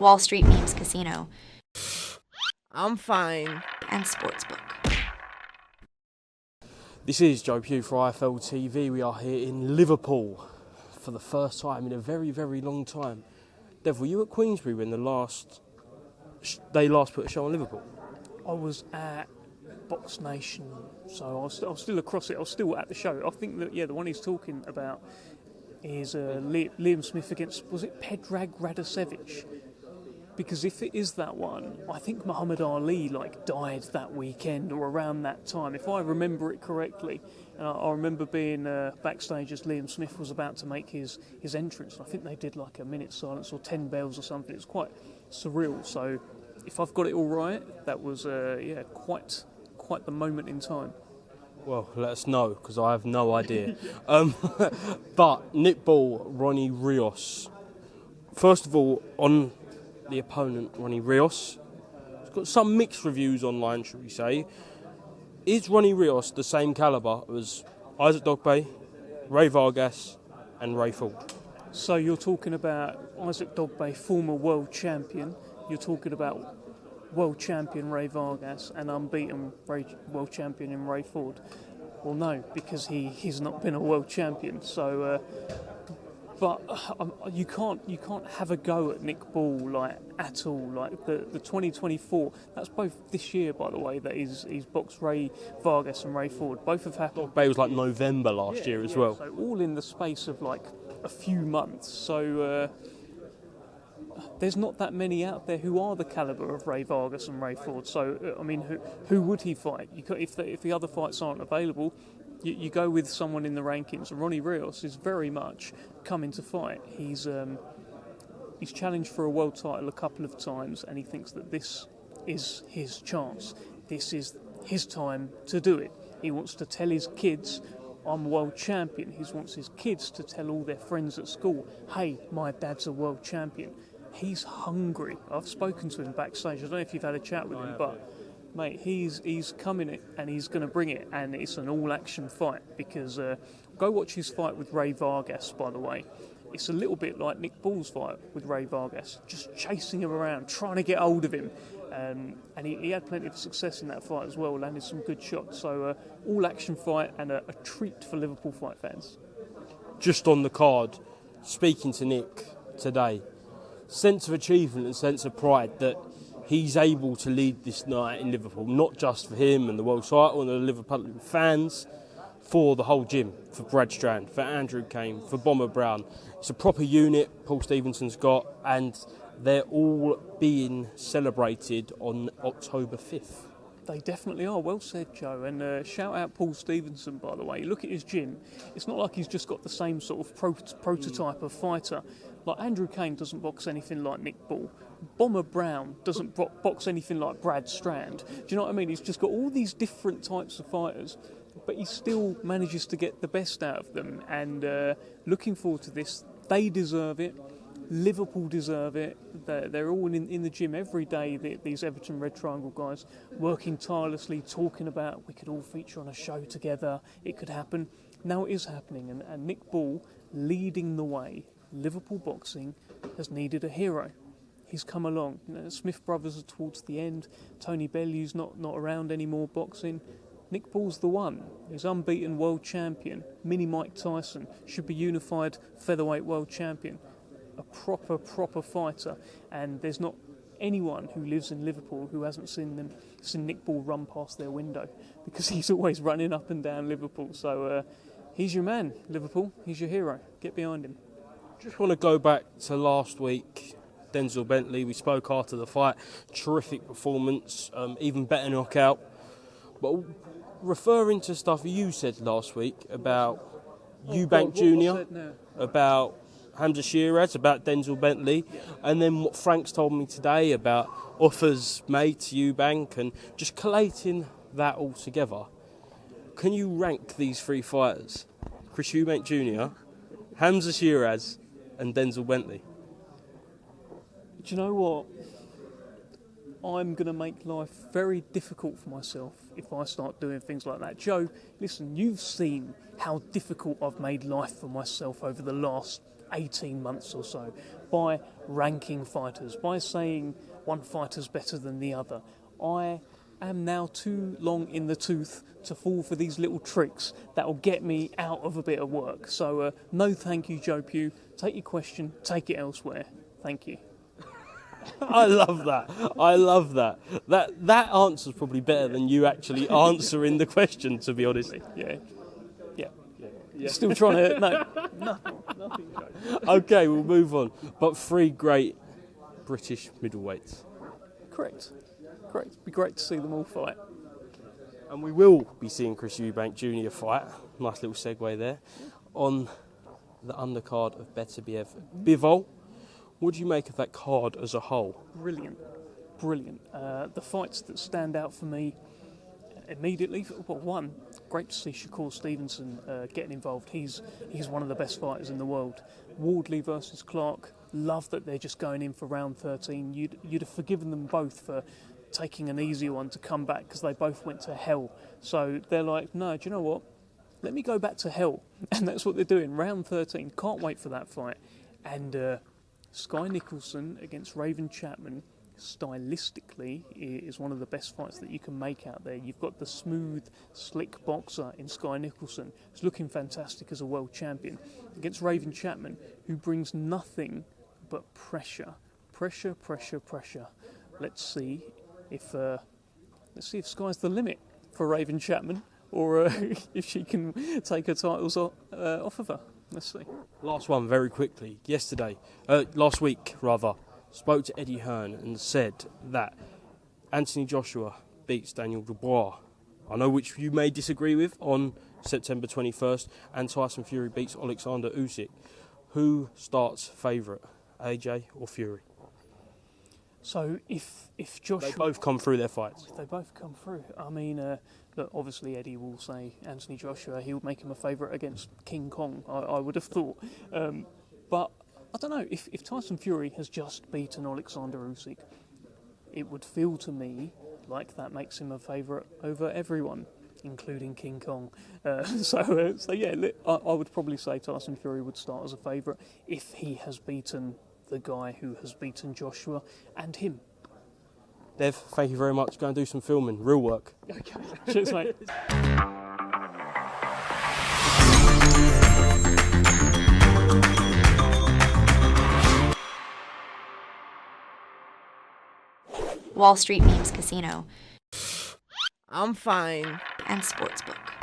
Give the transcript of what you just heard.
Wall Street Memes Casino, I'm fine. and Sportsbook. This is Joe Pugh for IFLTV. We are here in Liverpool for the first time in a very, very long time. Dev, were you at Queensbury when they last put a show on Liverpool? I was at Box Nation, so I was still across it. I was still at the show. I think that, the one he's talking about is Liam Smith against, was it Predrag Radosevich? Because if it is that one, I think Muhammad Ali died that weekend or around that time, if I remember it correctly. And I remember being backstage as Liam Smith was about to make his entrance. I think they did a minute silence or 10 bells or something. It was quite surreal. So if I've got it all right, that was quite the moment in time. Well, let us know, because I have no idea. But Nick Ball, Ronny Rios. First of all, on the opponent, Ronny Rios, he's got some mixed reviews online, should we say. Is Ronny Rios the same calibre as Isaac Dogboe, Ray Vargas and Ray Ford? So you're talking about Isaac Dogboe, former world champion. You're talking about world champion Ray Vargas and unbeaten world champion in Ray Ford. Well, no, because he's not been a world champion. So, but you can't have a go at Nick Ball at all. The 2024. That's both this year, by the way. That he's boxed Ray Vargas and Ray Ford. Both have happened. Dogboe was November last year as well. So all in the space of a few months. So. There's not that many out there who are the calibre of Ray Vargas and Ray Ford. So, I mean, who would he fight? If the other fights aren't available, you go with someone in the rankings. And Ronny Rios is very much coming to fight. He's challenged for a world title a couple of times, and he thinks that this is his chance. This is his time to do it. He wants to tell his kids, I'm world champion. He wants his kids to tell all their friends at school, hey, my dad's a world champion. He's hungry. I've spoken to him backstage. I don't know if you've had a chat with him, but mate, he's coming it and he's going to bring it, and it's an all-action fight. Because go watch his fight with Ray Vargas. By the way, it's a little bit like Nick Ball's fight with Ray Vargas, just chasing him around, trying to get hold of him, and he had plenty of success in that fight as well. Landed some good shots. So all-action fight and a treat for Liverpool fight fans. Just on the card, speaking to Nick today. Sense of achievement and sense of pride that he's able to lead this night in Liverpool, not just for him and the world title and the Liverpool fans, for the whole gym, for Brad Strand, for Andrew Kane, for Bomber Brown. It's a proper unit Paul Stevenson's got, and they're all being celebrated on October 5th. They definitely are. Well said, Joe. And shout out Paul Stevenson, by the way. You look at his gym, it's not like he's just got the same sort of prototype of fighter. Andrew Kane doesn't box anything like Nick Ball. Bomber Brown doesn't box anything like Brad Strand. Do you know what I mean? He's just got all these different types of fighters, but he still manages to get the best out of them. And looking forward to this. They deserve it. Liverpool deserve it. They're all in the gym every day, these Everton Red Triangle guys, working tirelessly, talking about we could all feature on a show together, it could happen. Now it is happening, and Nick Ball leading the way. Liverpool boxing has needed a hero. He's come along. Smith brothers are towards the end. Tony Bellew's not around anymore boxing. Nick Ball's the one. He's unbeaten world champion. Mini Mike Tyson should be unified featherweight world champion. A proper fighter, and there's not anyone who lives in Liverpool who hasn't seen Nick Ball run past their window, because he's always running up and down Liverpool. So he's your man, Liverpool. He's your hero. Get behind him. Just want to go back to last week. Denzel Bentley, we spoke after the fight. Terrific performance, even better knockout. But referring to stuff you said last week about Eubank Jr., about Hamza Shiraz, about Denzel Bentley, and then what Frank's told me today about offers made to Eubank, and just collating that all together. Can you rank these three fighters? Chris Eubank Jr., Hamza Shiraz, and Denzel Bentley? Do you know what? I'm going to make life very difficult for myself if I start doing things like that. Joe, listen, you've seen how difficult I've made life for myself over the last 18 months or so by ranking fighters, by saying one fighter's better than the other. I am now too long in the tooth to fall for these little tricks that will get me out of a bit of work. So no thank you, Joe Pugh. Take your question, take it elsewhere. Thank you. I love that. I love that. That answer's probably better than you actually answering the question, to be honest. Yeah. Still trying to... No, nothing. Okay, we'll move on. But 3 great British middleweights. Correct. It'd be great to see them all fight. And we will be seeing Chris Eubank Jr. fight, nice little segue there, on the undercard of Beterbiev-Bivol. What do you make of that card as a whole? Brilliant. The fights that stand out for me immediately, well, one, great to see Shakur Stevenson getting involved. He's one of the best fighters in the world. Wardley versus Clark, love that they're just going in for round 13. You'd have forgiven them both for taking an easier one to come back because they both went to hell. So they're like, no, do you know what? Let me go back to hell. And that's what they're doing. Round 13. Can't wait for that fight. And Sky Nicholson against Raven Chapman, stylistically, is one of the best fights that you can make out there. You've got the smooth, slick boxer in Sky Nicholson, who's looking fantastic as a world champion, against Raven Chapman, who brings nothing but pressure. Pressure. Let's see if Sky's the limit for Raven Chapman, or if she can take her titles off of her. Let's see. Last one, very quickly. Last week, spoke to Eddie Hearn and said that Anthony Joshua beats Daniel Dubois. I know which you may disagree with, on September 21st, and Tyson Fury beats Alexander Usyk. Who starts favourite, AJ or Fury? So if Joshua... They both come through their fights. If they both come through. I mean, look, obviously Eddie will say Anthony Joshua, he would make him a favourite against King Kong, I would have thought. But I don't know, if Tyson Fury has just beaten Alexander Usyk, it would feel to me like that makes him a favourite over everyone, including King Kong. So yeah, I would probably say Tyson Fury would start as a favourite if he has beaten the guy who has beaten Joshua and him. Dev, thank you very much. Go and do some filming, real work. Okay, cheers, mate. Wall Street Memes Casino, I'm fine. and Sportsbook.